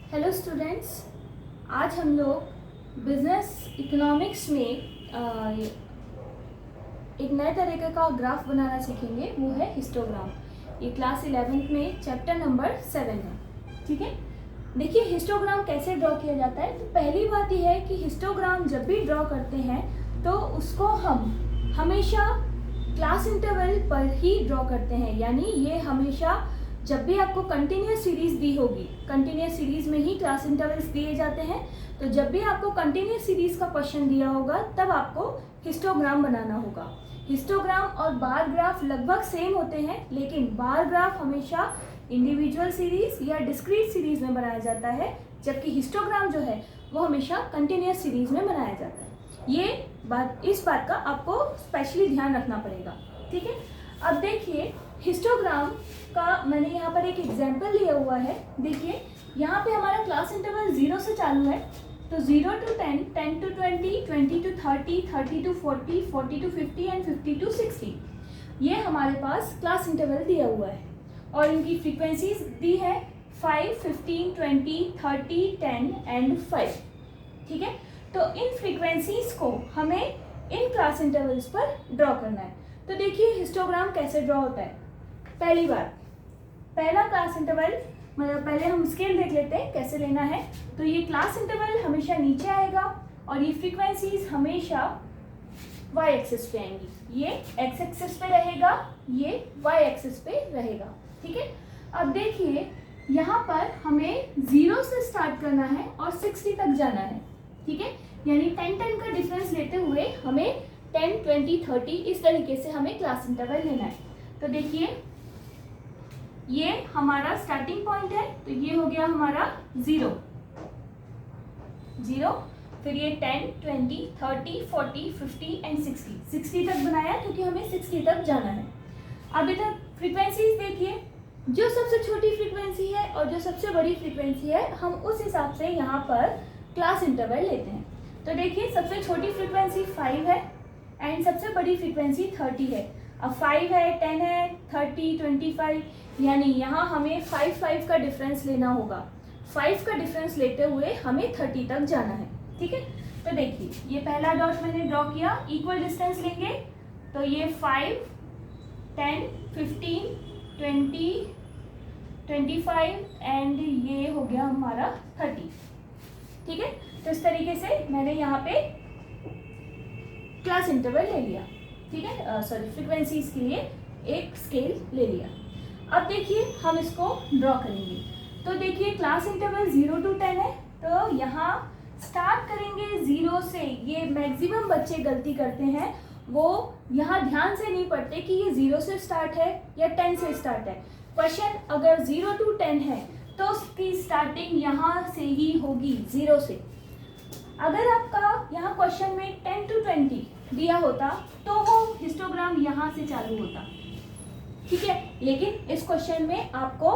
Hello students, आज हम लोग बिजनेस इकोनॉमिक्स में एक नए तरीके का ग्राफ बनाना सीखेंगे। वो है हिस्टोग्राम। ये क्लास 11th में चैप्टर नंबर 7 है। ठीक है, देखिए हिस्टोग्राम कैसे ड्रॉ किया जाता है। तो पहली बात यह है कि हिस्टोग्राम जब भी ड्रॉ करते हैं तो उसको हम हमेशा क्लास इंटरवल पर ही ड्रॉ करते हैं। यानी ये हमेशा जब भी आपको कंटिन्यूस सीरीज दी होगी, कंटिन्यूस सीरीज में ही क्लास इंटरवल्स दिए जाते हैं। तो जब भी आपको कंटिन्यूस सीरीज का क्वेश्चन दिया होगा तब आपको हिस्टोग्राम बनाना होगा। हिस्टोग्राम और बार ग्राफ लगभग सेम होते हैं, लेकिन बार ग्राफ हमेशा इंडिविजुअल सीरीज या डिस्क्रीट सीरीज में बनाया जाता है, जबकि हिस्टोग्राम जो है वो हमेशा कंटिन्यूस सीरीज में बनाया जाता है। इस बात का आपको स्पेशली ध्यान रखना पड़ेगा। ठीक है, अब देखिए हिस्टोग्राम का मैंने यहाँ पर एक एग्जाम्पल लिया हुआ है। देखिए यहाँ पे हमारा क्लास इंटरवल 0 से चालू है, तो 0 to 10, 10 to 20, 20 to 30, 30 to 40, 40 to 50 and 50 to 60। ये हमारे पास क्लास इंटरवल दिया हुआ है और इनकी फ्रीक्वेंसीज दी है 5, 15, 20, 30, 10 एंड 5। ठीक है, तो इन फ्रीक्वेंसीज को हमें इन क्लास इंटरवल्स पर ड्रॉ करना है। तो देखिए हिस्टोग्राम कैसे ड्रॉ होता है। पहली बार पहला क्लास इंटरवल, मतलब पहले हम स्केल देख लेते हैं कैसे लेना है। तो ये क्लास इंटरवल हमेशा नीचे आएगा और ये फ्रीक्वेंसीज हमेशा वाई एक्सिस पे आएंगी। ये एक्स एक्सिस पे रहेगा, ये वाई एक्सिस पे रहेगा। ठीक है, अब देखिए यहाँ पर हमें 0 से स्टार्ट करना है और 60 तक जाना है। ठीक है, यानी 10-10 का डिफरेंस लेते हुए हमें 10, 20, 30 इस तरीके से हमें क्लास इंटरवल लेना है। तो देखिए ये हमारा स्टार्टिंग पॉइंट है, तो ये हो गया हमारा 0, फिर ये 10, 20, 30, 40, 50 एंड 60 तक बनाया क्योंकि हमें 60 तक जाना है। अब इधर फ्रीक्वेंसीज देखिए, जो सबसे छोटी फ्रीक्वेंसी है और जो सबसे बड़ी फ्रीक्वेंसी है हम उस हिसाब से यहाँ पर क्लास इंटरवल लेते हैं। तो देखिए सबसे छोटी फ्रीक्वेंसी 5 है एंड सबसे बड़ी फ्रीक्वेंसी 30 है। अब 5 है, 10 है, 30, 25, यानी यहाँ हमें 5 का डिफरेंस लेना होगा। 5 का डिफरेंस लेते हुए हमें 30 तक जाना है। ठीक है, तो देखिए ये पहला डॉट मैंने ड्रॉ किया, इक्वल डिस्टेंस लेंगे तो ये 5, 10, 15, 20, 25 एंड ये हो गया हमारा 30। ठीक है, तो इस तरीके से मैंने यहाँ पे क्लास इंटरवल ले लिया। ठीक है, फ्रीक्वेंसीज के लिए एक स्केल ले लिया। अब देखिए हम इसको ड्रॉ करेंगे। तो देखिए क्लास इंटरवल 0 to 10 है, तो यहाँ स्टार्ट करेंगे 0 से। ये मैक्सिमम बच्चे गलती करते हैं, वो यहाँ ध्यान से नहीं पढ़ते कि ये 0 से स्टार्ट है या 10 से स्टार्ट है। क्वेश्चन अगर 0 to 10 है तो उसकी स्टार्टिंग यहाँ से ही होगी, 0 से। अगर आपका यहाँ क्वेश्चन में 10 to 20 दिया होता तो वो हिस्टोग्राम यहाँ से चालू होता। ठीक है, लेकिन इस क्वेश्चन में आपको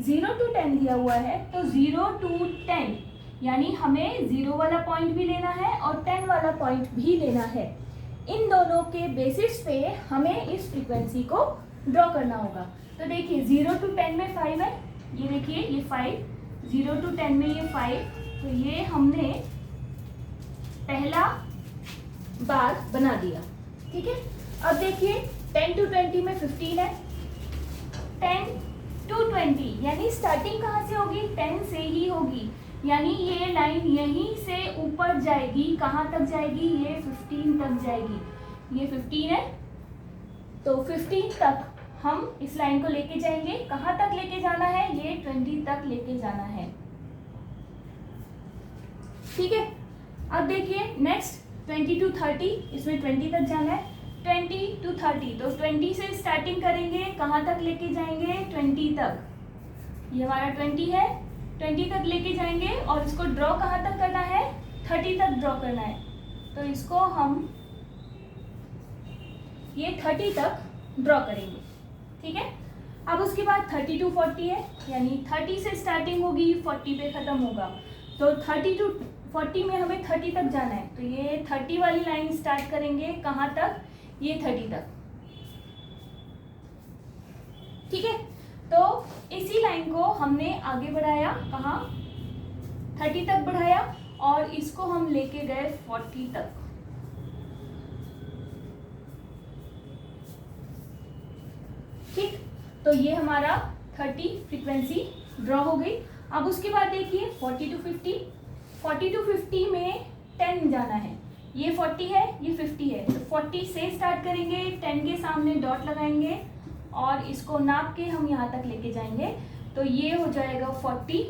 0 to 10 दिया हुआ है, तो 0 to 10 यानी हमें 0 वाला पॉइंट भी लेना है और 10 वाला पॉइंट भी लेना है। इन दोनों के बेसिस पे हमें इस फ्रीक्वेंसी को ड्रॉ करना होगा। तो देखिए 0 to 10 में 5 है, ये देखिए ये 5, 0 to 10 में ये 5, तो ये हमने पहला बार बना दिया। ठीक है, अब देखिए 10 to 20 में 15 है, 10 to 20 यानी स्टार्टिंग कहाँ से होगी, 10 से ही होगी। यानी ये लाइन यहीं से ऊपर जाएगी, कहाँ तक जाएगी, ये 15 तक जाएगी। ये 15 है, तो 15 तक हम इस लाइन को लेके जाएंगे। कहाँ तक लेके जाना है, ये 20 तक लेके जाना है। ठीक है, अब देखिए नेक्स्ट 20 to 30, इसमें 20 तक जाना है। 20 to 30, तो 20 से स्टार्टिंग करेंगे, कहाँ तक लेके जाएंगे, 20 तक। ये हमारा 20 है, 20 तक लेके जाएंगे और इसको ड्रॉ कहाँ तक करना है, 30 तक ड्रॉ करना है। तो इसको हम ये 30 तक ड्रॉ करेंगे। ठीक है, अब उसके बाद 30 to 40 है, यानी 30 से स्टार्टिंग होगी, 40 पे खत्म होगा। तो 30 to 40 में हमें 30 तक जाना है, तो ये 30 वाली लाइन स्टार्ट करेंगे, कहाँ तक, ये 30 तक। ठीक है, तो इसी लाइन को हमने आगे बढ़ाया, कहाँ, 30 तक बढ़ाया और इसको हम लेके गए 40 तक। ठीक, तो ये हमारा 30 फ्रीक्वेंसी ड्रॉ हो गई। अब उसके बाद देखिए 40 to 50, 40 to 50 में 10 जाना है, ये 40 है, ये 50 है, तो 40 से स्टार्ट करेंगे, 10 के सामने डॉट लगाएंगे और इसको नाप के हम यहाँ तक लेके जाएंगे, तो ये हो जाएगा 40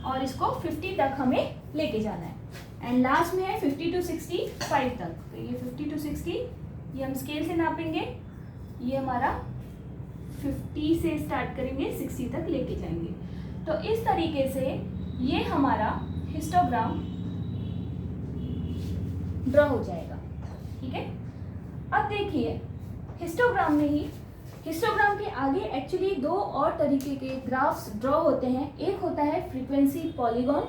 और इसको 50 तक हमें लेके जाना है। एंड लास्ट में है 50 to 65 तक, तो ये 50 to 60 ये हम स्केल से नापेंगे, ये हमारा 50 से स्टार्ट करेंगे 60 तक लेके जाएंगे। तो इस तरीके से ये हमारा हिस्टोग्राम ड्रॉ हो जाएगा। ठीक है, अब देखिए हिस्टोग्राम में ही, हिस्टोग्राम के आगे एक्चुअली दो और तरीके के ग्राफ्स ड्रॉ होते हैं। एक होता है फ्रीक्वेंसी पॉलीगॉन,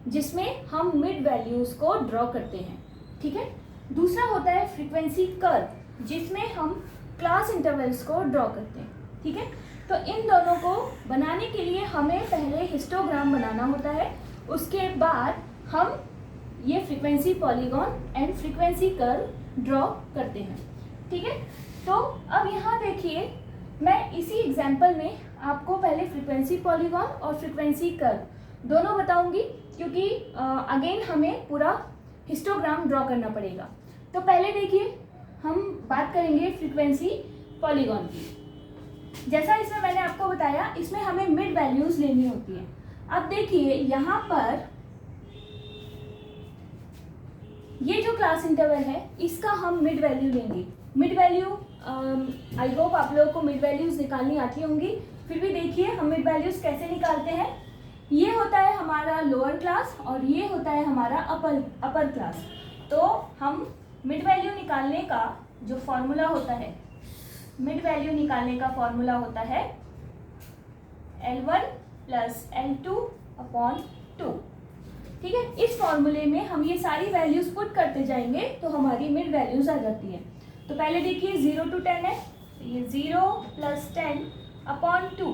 जिसमें हम मिड वैल्यूज को ड्रॉ करते हैं। ठीक है, दूसरा होता है फ्रीक्वेंसी कर्व, जिसमें हम क्लास इंटरवल्स को ड्रॉ करते हैं। ठीक है, तो इन दोनों को बनाने के लिए हमें पहले हिस्टोग्राम बनाना होता है, उसके बाद हम ये frequency polygon and frequency curve draw करते हैं। ठीक है, तो अब यहाँ देखिए मैं इसी एग्जाम्पल में आपको पहले फ्रीक्वेंसी पॉलीगॉन और फ्रीक्वेंसी कर्व दोनों बताऊंगी, क्योंकि अगेन हमें पूरा हिस्टोग्राम ड्रॉ करना पड़ेगा। तो पहले देखिए हम बात करेंगे फ्रीक्वेंसी पॉलीगॉन की। जैसा इसमें मैंने आपको बताया, इसमें हमें मिड वैल्यूज लेनी होती है। अब देखिए यहाँ पर ये जो क्लास इंटरवल है, इसका हम मिड वैल्यू लेंगे। मिड वैल्यू आई होप आप लोगों को मिड वैल्यूज निकालनी आती होंगी, फिर भी देखिए हम मिड वैल्यूज कैसे निकालते हैं। ये होता है हमारा लोअर क्लास और ये होता है हमारा अपर क्लास। तो हम मिड वैल्यू निकालने का जो फॉर्मूला होता है, मिड वैल्यू निकालने का फॉर्मूला होता है L1 + L2 / 2। ठीक है, इस फॉर्मूले में हम ये सारी वैल्यूज पुट करते जाएंगे तो हमारी मिड वैल्यूज आ जाती है। तो पहले देखिए 0 to 10 है, तो ये 0 + 10 / 2,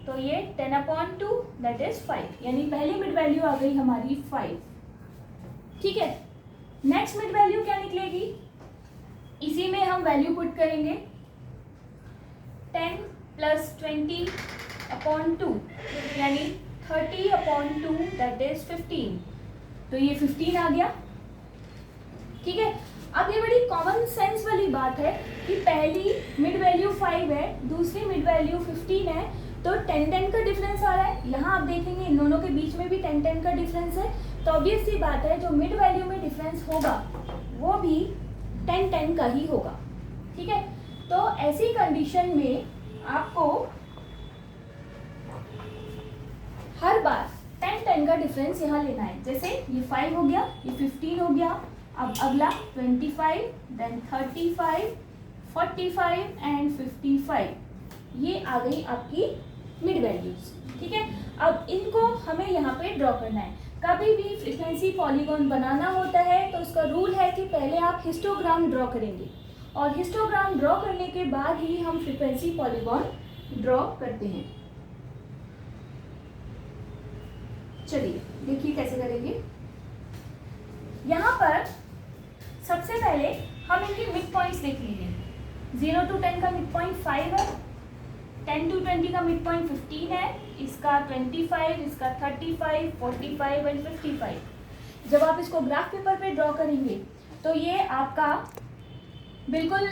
तो ये 10/2 दैट इज 5, यानी पहली मिड वैल्यू आ गई हमारी 5। ठीक है, नेक्स्ट मिड वैल्यू क्या निकलेगी, इसी में हम वैल्यू पुट करेंगे 10 + 20/2, यानी 30/2 दैट इज 15, तो ये 15 आ गया। ठीक है, अब ये बड़ी कॉमन सेंस वाली बात है कि पहली मिड वैल्यू 5 है, दूसरी मिड वैल्यू 15 है, तो 10-10 का डिफरेंस आ रहा है। यहाँ आप देखेंगे इन दोनों के बीच में भी 10-10 का डिफरेंस है, तो ऑब्वियस सी बात है जो मिड वैल्यू में डिफरेंस होगा वो भी 10-10 का ही होगा। ठीक है, तो ऐसी कंडीशन में आपको हर बार 10-10 का डिफरेंस यहाँ लेना है। जैसे ये 5 हो गया, ये 15 हो गया, अब अगला 25, देन 35, 45 एंड 55, ये आ गई आपकी मिड वैल्यूज। ठीक है, अब इनको हमें यहाँ पे ड्रॉ करना है। कभी भी फ्रीक्वेंसी पॉलीगॉन बनाना होता है तो उसका रूल है कि पहले आप हिस्टोग्राम ड्रॉ करेंगे और हिस्टोग्राम ड्रॉ करने के बाद ही हम फ्रीक्वेंसी पॉलीगॉन ड्रॉ करते हैं। चलिए देखिए कैसे करेंगे। यहाँ पर सबसे पहले हम इनके मिड पॉइंट्स देख लीजिए। 0 to 10 का मिड पॉइंट 5 है, 10 to 20 का मिड पॉइंट 15 है, इसका 25, इसका 35, 45 एंड 55। जब आप इसको ग्राफ पेपर पे ड्रॉ करेंगे तो ये आपका बिल्कुल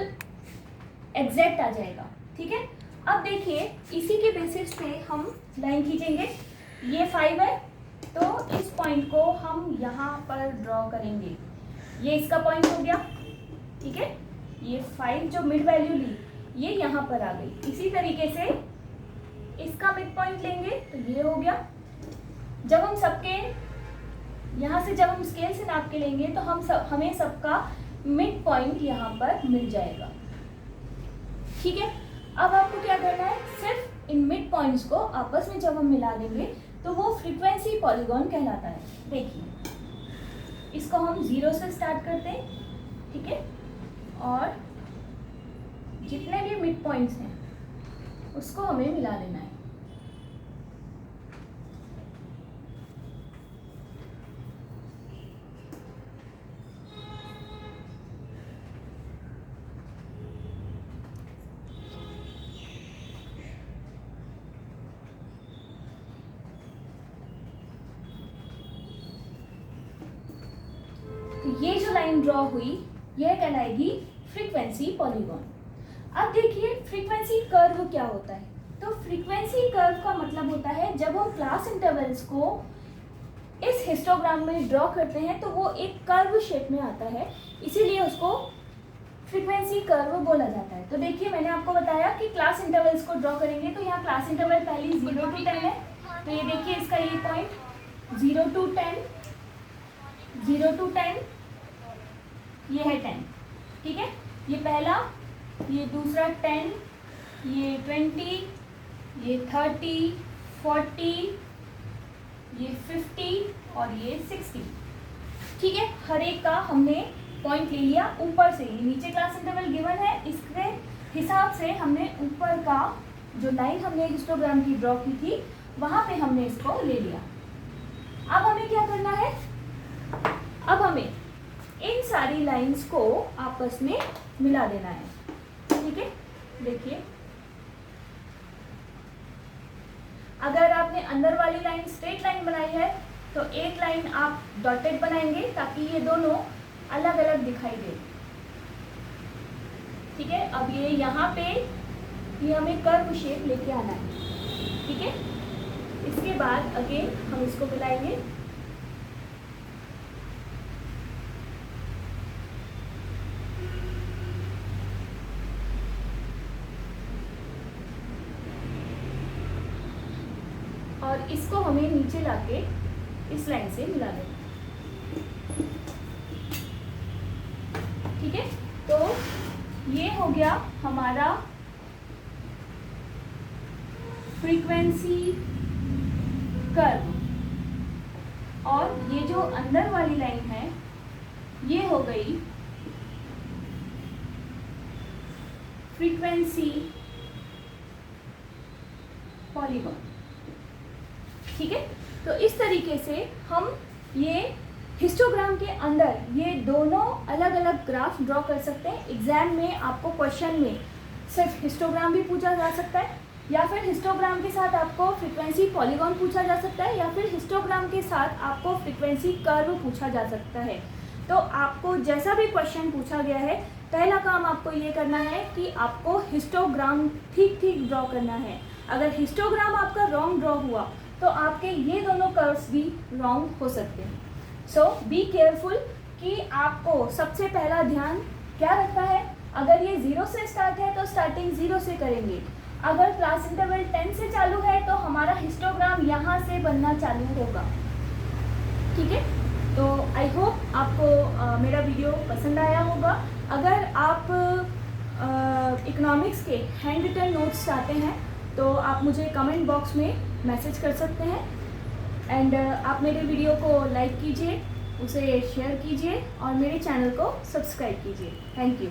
एग्जैक्ट आ जाएगा। ठीक है, अब देखिए इसी के बेसिस पे हम लाइन खींचेंगे। ये 5 है तो इस पॉइंट को हम यहाँ पर ड्रॉ करेंगे, ये इसका पॉइंट हो गया। ठीक है, ये 5 जो मिड वैल्यू ली ये यहाँ पर आ गई। इसी तरीके से इसका मिड पॉइंट लेंगे तो ये हो गया। जब हम सबके यहाँ से जब हम स्केल से नाप के लेंगे तो हमें सबका मिड पॉइंट यहाँ पर मिल जाएगा। ठीक है, अब आपको क्या करना है, सिर्फ इन मिड पॉइंट्स को आपस में जब हम मिला देंगे तो वो फ्रीक्वेंसी पॉलीगॉन कहलाता है। देखिए इसको हम 0 से स्टार्ट करते हैं। ठीक है, और जितने भी मिड पॉइंट्स हैं उसको हमें मिला देना है। लाइन ड्रॉ हुई यह कहलाएगी फ्रीक्वेंसी पॉलीगॉन। अब देखिए फ्रीक्वेंसी कर्व क्या होता है। तो फ्रीक्वेंसी कर्व का मतलब होता है जब हम क्लास इंटरवल्स को इस हिस्टोग्राम में ड्रॉ करते हैं तो वो एक कर्व शेप में आता है, इसीलिए उसको फ्रीक्वेंसी कर्व बोला जाता है। तो देखिए मैंने आपको बताया कि क्लास इंटरवल्स को ड्रॉ करेंगे तो यहाँ क्लास इंटरवल पहली 0 to 10 है, तो ये देखिए इसका ये पॉइंट 0 to 10, 0 to 10, ये है 10, ठीक है। ये पहला, ये दूसरा 10, ये 20, ये 30, 40, ये 50 और ये 60, ठीक है। हर एक का हमने पॉइंट ले लिया ऊपर से, ये नीचे क्लास इंटरवल गिवन है, इसके हिसाब से हमने ऊपर का जो लाइन हमने हिस्टोग्राम की ड्रॉ की थी वहाँ पे हमने इसको ले लिया। अब हमें क्या करना है, अब हमें इन सारी लाइंस को आपस में मिला देना है, ठीक है। देखिए अगर आपने अंदर वाली लाइन स्ट्रेट लाइन बनाई है तो एक लाइन आप डॉटेड बनाएंगे ताकि ये दोनों अलग अलग दिखाई दे, ठीक है। अब ये यहाँ पे ये हमें कर्व शेप लेके आना है, ठीक है। इसके बाद अगेन हम इसको मिलाएंगे, और इसको हमें नीचे लाके इस लाइन से मिला देना, ठीक है। तो ये हो गया हमारा फ्रीक्वेंसी कर्व, और ये जो अंदर वाली लाइन है ये हो गई फ्रीक्वेंसी पॉलीगॉन, ठीक है। तो इस तरीके से हम ये हिस्टोग्राम के अंदर ये दोनों अलग अलग ग्राफ ड्रॉ कर सकते हैं। एग्जाम में आपको क्वेश्चन में सिर्फ हिस्टोग्राम भी पूछा जा सकता है, या फिर हिस्टोग्राम के साथ आपको फ्रीक्वेंसी पॉलीगॉन पूछा जा सकता है, या फिर हिस्टोग्राम के साथ आपको फ्रीक्वेंसी कर्व पूछा जा सकता है। तो आपको जैसा भी क्वेश्चन पूछा गया है, पहला काम आपको ये करना है कि आपको हिस्टोग्राम ठीक ठीक ड्रॉ करना है। अगर हिस्टोग्राम आपका रॉन्ग ड्रॉ हुआ तो आपके ये दोनों कर्व्स भी रॉन्ग हो सकते हैं। सो बी केयरफुल कि आपको सबसे पहला ध्यान क्या रखना है। अगर ये 0 से स्टार्ट है तो स्टार्टिंग 0 से करेंगे। अगर क्लास इंटरवल 10 से चालू है तो हमारा हिस्टोग्राम यहाँ से बनना चालू होगा, ठीक है। तो आई होप आपको मेरा वीडियो पसंद आया होगा। अगर आप इकोनॉमिक्स के हैंड रिटन नोट्स चाहते हैं तो आप मुझे कमेंट बॉक्स में मैसेज कर सकते हैं। एंड आप मेरे वीडियो को लाइक कीजिए, उसे शेयर कीजिए और मेरे चैनल को सब्सक्राइब कीजिए। Thank you.